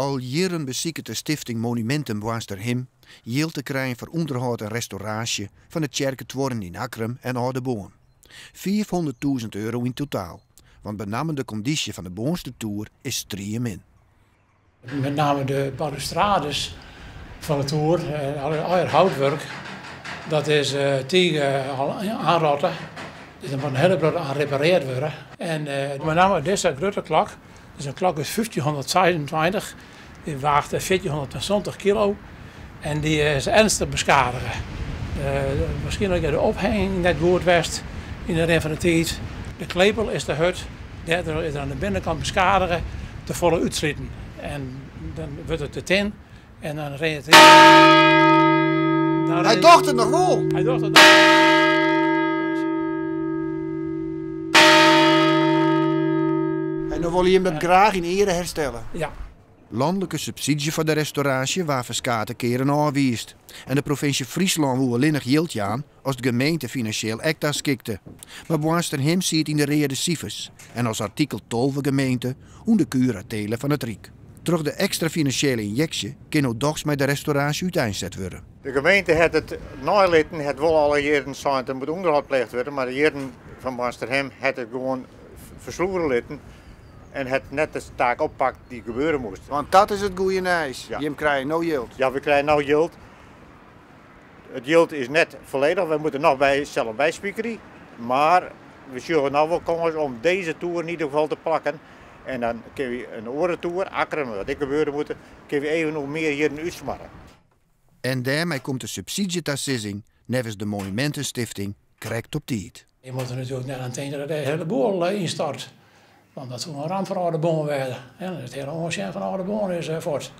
Al jaren beziekt de stichting Monumenten Boasterhem geld te krijgen voor onderhoud en restauratie van de kerkentworen in Akrum en Oudeboom. 500.000 euro in totaal, want benamelijk de conditie van de boonste toer is striemen. Met name de balustrades van de toer, al het houtwerk, dat is tegen al aanrotten. Dus er moet een heleboel aan gerepareerd worden. En met name deze grote klok, dus een klok is 1526, die weegt 1420 kilo en die is ernstig beschadigd. Waarschijnlijk de ophanging net goed was in de ren van de tijd. De klepel is de hut, daardoor is er aan de binnenkant beschadigd, te volle uitslieten. En dan wordt het te tin en dan reed het in. Hij dacht het nog wel! Hij dacht het nog. En dan wil je hem graag in ere herstellen. Ja. Landelijke subsidie voor de restauratie waar verskate keren aanwiest. En de provincie Friesland wil alleen nog geld aan als de gemeente financieel echt schikte. Maar Boasterhem ziet in de rede cijfers en als artikel 12 gemeente hoe de curatelen van het Rijk. Terug de extra financiële injectie kan ook dochs met de restauratie uiteenzet worden. De gemeente heeft het nalitten, het wil alle jaren zijn dat moet onderhoud gepleegd worden, maar de jaren van Boasterhem heeft het gewoon versloeren litten. En het net de taak oppakt die gebeuren moest. Want dat is het goede nieuws. Ja. Je krijgt no geld. Ja, we krijgen nou geld. Het geld is net volledig, we moeten nog zelf bijspiekeren. Maar we zullen nou wel komen om deze toer in ieder geval te pakken. En dan kunnen we een andere toer, akkeren, wat ik gebeuren moeten, kunnen we even nog meer hier uitsmarren. En daarmee komt de subsidietassissing, nevens de Monumentenstichting, correct op tijd. Je moet er natuurlijk net aan denken dat de hele boel instort. Want dat is een ramp voor Oudeboom werden. Het hele onzin van Oudeboom is voort.